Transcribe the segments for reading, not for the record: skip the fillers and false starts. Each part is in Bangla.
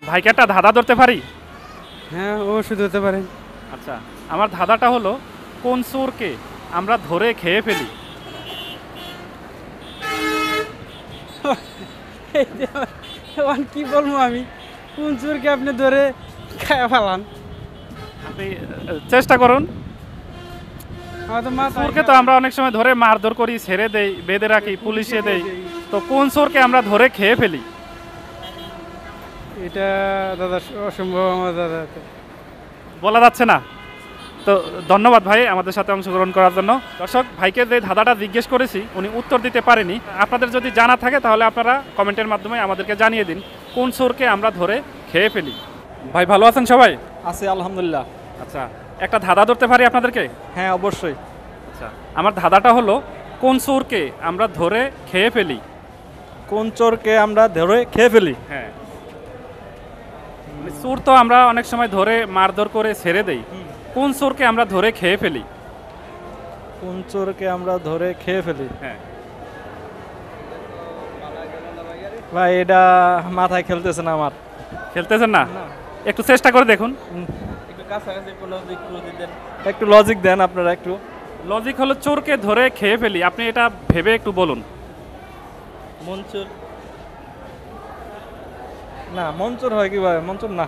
ভাইকে একটা ধাঁধা ধরতে পারি? হ্যাঁ অবশ্যই ধরতে পারেন। আচ্ছা, আমার ধাঁধাটা হলো, কোন চোরকে আমরা ধরে খেয়ে ফেলি? কি বলবো আমি, কোন চোরকে আপনি ধরে খায়া ফেলান? আপনি চেষ্টা করুন। আমার তো মাথা চোরকে তো আমরা অনেক সময় ধরে মারধর করি, ছেড়ে দেই, বেঁধে রাখি, পুলিশে দেই। তো কোন চোরকে আমরা ধরে খেয়ে ফেলি? এটা দাদা অসম্ভব আমার দাদা। বলা যাচ্ছে না। তো ধন্যবাদ ভাই আমাদের সাথে অংশগ্রহণ করার জন্য। দর্শক, ভাইকে যে ধাঁধাটা জিজ্ঞেস করেছি উনি উত্তর দিতে পারেনি। আপনাদের যদি জানা থাকে তাহলে আপনারা কমেন্টের মাধ্যমে আমাদেরকে জানিয়ে দিন কোন চোরকে আমরা ধরে খেয়ে ফেলি। ভাই ভালো আছেন সবাই? আছে আলহামদুলিল্লাহ। আচ্ছা, একটা ধাঁধা ধরতে পারি আপনাদেরকে? হ্যাঁ অবশ্যই। আচ্ছা, আমার ধাঁধাটা হলো, কোন চোরকে আমরা ধরে খেয়ে ফেলি? কোন চোরকে আমরা ধরে খেয়ে ফেলি? হ্যাঁ, চোর তো আমরা অনেক সময় ধরে মারধর করে ছেড়ে দেই। কোন চোরকে আমরা ধরে খেয়ে ফেলি? কোন চোরকে আমরা ধরে খেয়ে ফেলি? হ্যাঁ, ভাই এটা মাথায় খেলতেছে না আমার। খেলতেছেন না? একটু চেষ্টা করে দেখুন। একটু লজিক দেন আপনারা একটু। লজিক হলো, চোরকে ধরে খেয়ে ফেলি, আপনি এটা ভেবে একটু বলুন। মনচুর না, মনচুর হয় কিভাবে? মনচুর না,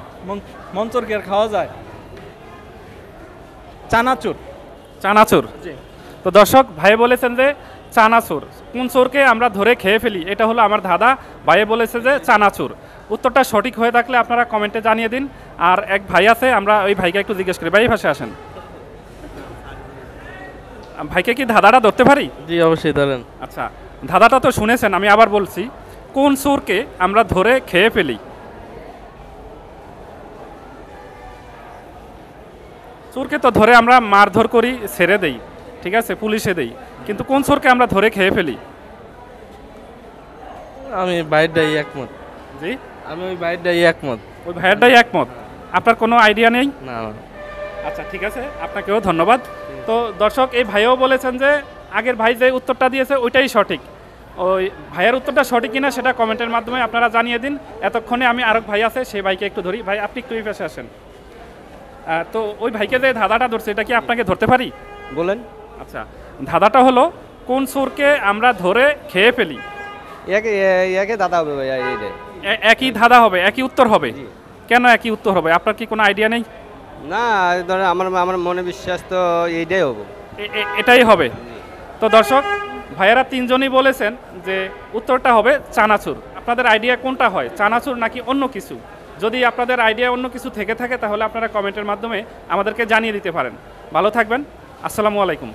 মনচুর কি আর খাওয়া যায়? চানাচুর। চানাচুর। তো দর্শক, ভাই বলেছেন যে চানাচুর। কোন চোরকে আমরা ধরে খেয়ে ফেলি, এটা হলো আমার ধাঁধা। ভাই বলেছে যে চানাচুর। উত্তরটা সঠিক হয়ে থাকলে আপনারা কমেন্টে জানিয়ে দিন। আর এক ভাই আছে, আমরা ওই ভাইকে একটু জিজ্ঞেস করি। ভাই পাশে আসেন। ভাইকে কি ধাঁধাটা ধরতে পারি? জি অবশ্যই ধরেন। আচ্ছা, ধাঁধাটা তো শুনেছেন, আমি আবার বলছি, কোন চোরকে আমরা ধরে খেয়ে ফেলি? চোরকে তো ধরে আমরা মারধর করি, ছেড়ে দেই, ঠিক আছে, পুলিশে দেই, কিন্তু কোন চোরকে আমরা ধরে খেয়ে ফেলি? আমি বাইরটাই একমত। জি, আমি ওই বাইরটাই একমত। ওই ভাইয়েরটাই একমত। আপনার কোনো আইডিয়া নেই? না না। আচ্ছা ঠিক আছে, আপনাকেও ধন্যবাদ। তো দর্শক, এই ভাইও বলেছেন যে আগের ভাই যে উত্তরটা দিয়েছে ওইটাই সঠিক। ওই ভাইয়ের উত্তরটা সঠিক কিনা সেটা কমেন্টের মাধ্যমে আপনারা জানিয়ে দিন। এতক্ষণে আমি আরেক ভাই আছে, সেই ভাইকে একটু ধরি। ভাই আপনি একটু এই পাশে আসেন। তো ওই ভাইকে যে ধাঁধাটা ধরছে, এটা কি আপনাকে ধরতে পারি? বলেন। আচ্ছা, ধাঁধাটা হলো, কোন চোরকে আমরা ধরে খেয়ে ফেলি? একে দাদা হবে ভাই। একই ধাঁধা হবে, একই উত্তর হবে? কেন একই উত্তর হবে? আপনার কি কোনো আইডিয়া নেই? না, ধরেন আমার আমার মনে বিশ্বাস তো এইটাই হবো। এটাই হবে। তো দর্শক, ভাইয়েরা তিনজনই বলেছেন যে উত্তরটা হবে চানাচুর। আপনাদের আইডিয়া কোনটা হয়, চানাচুর নাকি অন্য কিছু? যদি আপনাদের আইডিয়া অন্য কিছু থেকে থাকে তাহলে আপনারা কমেন্টের মাধ্যমে আমাদেরকে জানিয়ে দিতে পারেন। ভালো থাকবেন। আসসালামু আলাইকুম।